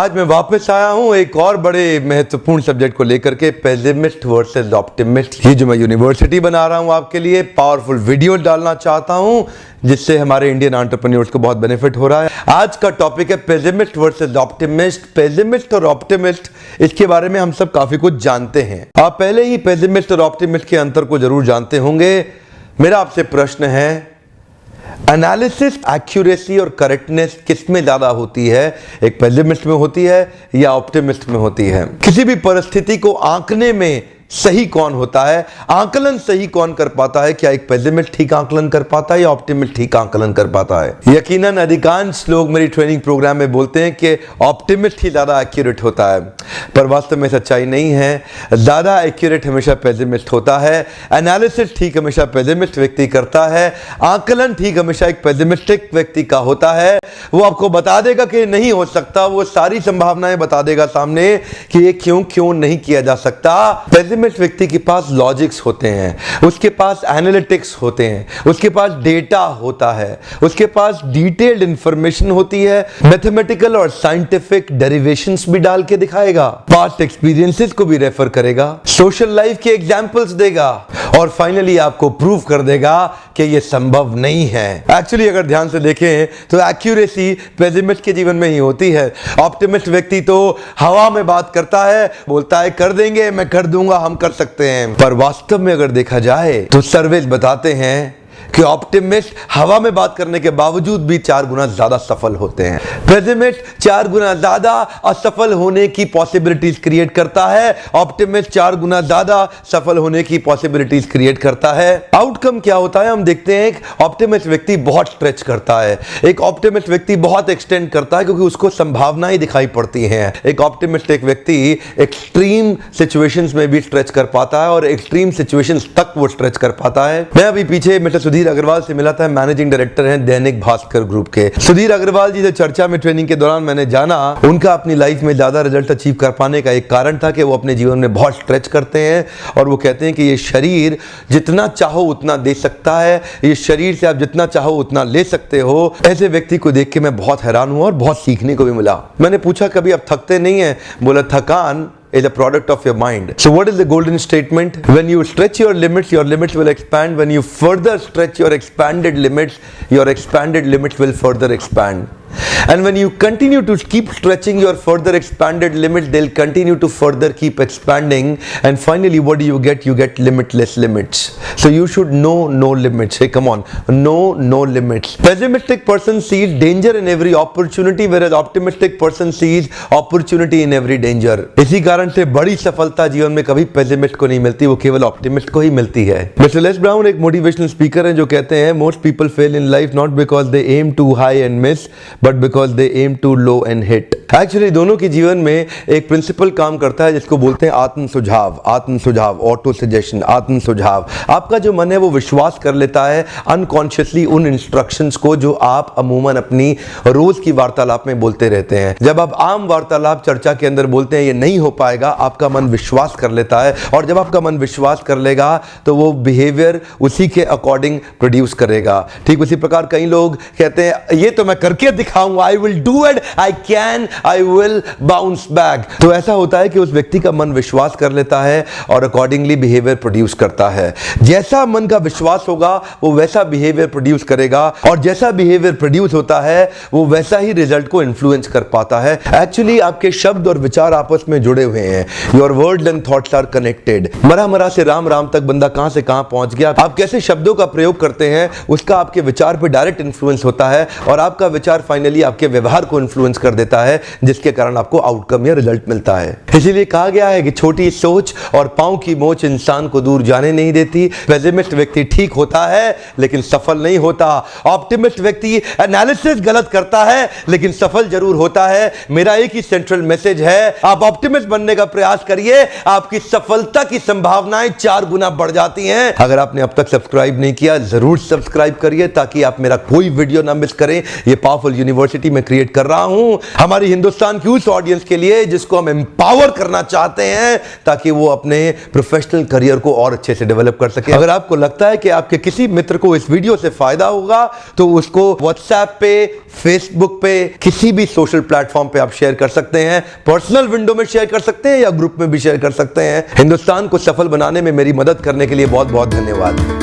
आज मैं वापस आया हूं एक और बड़े महत्वपूर्ण सब्जेक्ट को लेकर के, पेसिमिस्ट वर्सेस ऑप्टिमिस्ट। ये जो मैं यूनिवर्सिटी बना रहा हूं आपके लिए, पावरफुल वीडियो डालना चाहता हूं जिससे हमारे इंडियन एंटरप्रेन्योर्स को बहुत बेनिफिट हो रहा है। आज का टॉपिक है पेसिमिस्ट वर्सेस ऑप्टिमिस्ट। पेसिमिस्ट और ऑप्टिमिस्ट, इसके बारे में हम सब काफी कुछ जानते हैं। आप पहले ही पेसिमिस्ट और ऑप्टिमिस्ट के अंतर को जरूर जानते होंगे। मेरा आपसे प्रश्न है, एनालिसिस एक्यूरेसी और करेक्टनेस किस में ज्यादा होती है? एक पेसिमिस्ट में होती है या ऑप्टिमिस्ट में होती है? किसी भी परिस्थिति को आंकने में सही कौन होता है, आंकलन सही कौन कर पाता है? क्या एक पेसिमिस्ट ठीक आंकलन कर पाता है या ऑप्टिमिस्ट ठीक आंकलन कर पाता है? यकीनन अधिकांश लोग मेरी ट्रेनिंग प्रोग्राम में बोलते हैं कि ऑप्टिमिस्ट ही ज्यादा एक्यूरेट होता है, पर वास्तव में सच्चाई नहीं है। ज्यादा एक्यूरेट हमेशा पेसिमिस्ट होता है। एनालिसिस ठीक हमेशा पेसिमिस्ट व्यक्ति करता है। आंकलन ठीक हमेशा एक पेसिमिस्टिक व्यक्ति का होता है। वो आपको बता देगा कि नहीं हो सकता, वो सारी संभावनाएं बता देगा सामने कि ये क्यों नहीं किया जा सकता। पेसिमिस्ट व्यक्ति के पास लॉजिक्स होते हैं, उसके पास एनालिटिक्स होते हैं, उसके पास डेटा होता है, उसके पास डिटेल्ड इंफॉर्मेशन होती है, मैथमेटिकल और साइंटिफिक डेरिवेशंस भी डाल के दिखाएगा, पास्ट एक्सपीरियंसेस को भी रेफर करेगा, सोशल लाइफ के एग्जांपल्स देगा और फाइनली आपको प्रूव कर देगा कि यह संभव नहीं है। एक्चुअली अगर ध्यान से देखें तो एक्यूरेसी पेसिमिस्ट के जीवन में ही होती है। ऑप्टिमिस्ट व्यक्ति तो हवा में बात करता है, बोलता है कर देंगे, मैं कर दूंगा, हम कर सकते हैं, पर वास्तव में अगर देखा जाए तो सर्वेज बताते हैं कि ऑप्टिमिस्ट हवा में बात करने के बावजूद भी 4 गुना ज्यादा सफल होते हैं। पेसिमिस्ट 4 गुना ज्यादा असफल होने की पॉसिबिलिटीज क्रिएट करता है, ऑप्टिमिस्ट 4 गुना ज्यादा सफल होने की पॉसिबिलिटीज क्रिएट करता है। आउटकम क्या होता है हम देखते हैं। एक ऑप्टिमिस्ट व्यक्ति बहुत स्ट्रेच करता है, एक ऑप्टिमिस्ट व्यक्ति बहुत एक्सटेंड करता है क्योंकि उसको संभावनाएं दिखाई पड़ती हैं। एक ऑप्टिमिस्टिक व्यक्ति एक्सट्रीम सिचुएशंस में भी स्ट्रेच कर पाता है और एक्सट्रीम सिचुएशंस तक वो स्ट्रेच कर पाता है। मैं अभी पीछे मिस्टर सुधीर अग्रवाल से मिला था, मैनेजिंग डायरेक्टर हैं दैनिक भास्कर ग्रुप के। सुधीर अग्रवाल जी से चर्चा में ट्रेनिंग के दौरान मैंने जाना, उनका अपनी लाइफ में ज्यादा रिजल्ट अचीव कर पाने का एक कारण था कि वो अपने जीवन में बहुत स्ट्रेच करते हैं और वो कहते हैं कि ये शरीर जितना चाहो उतना दे सकता है, ये शरीर से आप जितना चाहो उतना ले सकते हो। ऐसे व्यक्ति को देख के मैं बहुत हैरान हुआ और बहुत सीखने को भी मिला। मैंने पूछा कभी आप थकते नहीं है? बोला थकान is a product of your mind. So what is the golden statement? When you stretch your limits will expand. When you further stretch your expanded limits will further expand. And when you continue to keep stretching your further expanded limits, they'll continue to further keep expanding. And finally, what do? You get limitless limits. So you should know no limits. Hey, come on, no limits. Pessimistic person sees danger in every opportunity, whereas optimistic person sees opportunity in every danger. इसी कारण से बड़ी सफलता जीवन में कभी pessimist को नहीं मिलती, वो केवल ऑप्टिमिस्ट को ही मिलती है। मिस्टर लेस ब्राउन एक मोटिवेशनल स्पीकर हैं जो कहते हैं, most people fail in life not because they aim too high and miss, but because they aim too low and hit. Actually दोनों के जीवन में एक प्रिंसिपल काम करता है जिसको बोलते हैं आत्म सुझाव, ऑटो सजेशन, आत्म सुझाव। आपका जो मन है वो विश्वास कर लेता है अनकॉन्शियसली उन इंस्ट्रक्शंस को जो आप अमूमन अपनी रोज की वार्तालाप में बोलते रहते हैं। जब आप आम वार्तालाप चर्चा के अंदर बोलते हैं ये नहीं हो पाएगा, आपका मन विश्वास कर लेता है और जब आपका मन विश्वास कर लेगा तो वो बिहेवियर उसी के अकॉर्डिंग प्रोड्यूस करेगा। ठीक उसी प्रकार कई लोग कहते हैं ये तो मैं करके दिखाऊंगा, I will do it, I can, I will bounce back. तो ऐसा होता है कि उस व्यक्ति का मन विश्वास कर लेता है और अकॉर्डिंगली बिहेवियर प्रोड्यूस करता है। जैसा मन का विश्वास होगा वो वैसा बिहेवियर प्रोड्यूस करेगा और जैसा बिहेवियर प्रोड्यूस होता है वो वैसा ही रिजल्ट को इन्फ्लुएंस कर पाता है। एक्चुअली आपके शब्द और विचार आपस में जुड़े हुए हैं। Your words and thoughts are connected. मरा से राम तक बंदा कहां से कहां पहुंच गया। आप कैसे शब्दों का प्रयोग करते हैं उसका आपके विचार पर डायरेक्ट इन्फ्लुएंस होता है और आपका विचार फाइनली आपके व्यवहार को इन्फ्लुएंस कर देता है जिसके कारण आपको आउटकम या रिजल्ट मिलता है। इसीलिए कहा गया है कि छोटी सोच और पांव की मोच इंसान को दूर जाने नहीं देती। पेसिमिस्ट व्यक्ति ठीक होता है लेकिन सफल नहीं होता। ऑप्टिमिस्ट व्यक्ति एनालिसिस गलत करता है लेकिन सफल जरूर होता है। मेरा एक ही सेंट्रल मैसेज है, आप ऑप्टिमिस्ट बनने का प्रयास करिए, आपकी सफलता की संभावनाएं 4 गुना बढ़ जाती हैं। अगर आपने अब तक सब्सक्राइब नहीं किया जरूर सब्सक्राइब करिए ताकि आप मेरा कोई वीडियो ना मिस करें। ये पावरफुल यूनिवर्सिटी में क्रिएट कर रहा हूं हमारी हिंदुस्तान की उस ऑडियंस के लिए जिसको हम एम्पावर करना चाहते हैं ताकि वो अपने प्रोफेशनल करियर को और अच्छे से डेवलप कर सके। अगर आपको लगता है कि आपके किसी मित्र को इस वीडियो से फायदा होगा तो उसको व्हाट्सएप पे, फेसबुक पे, किसी भी सोशल प्लेटफॉर्म पे आप शेयर कर सकते हैं, पर्सनल विंडो में शेयर कर सकते हैं या ग्रुप में भी शेयर कर सकते हैं। हिंदुस्तान को सफल बनाने में मेरी मदद करने के लिए बहुत बहुत धन्यवाद।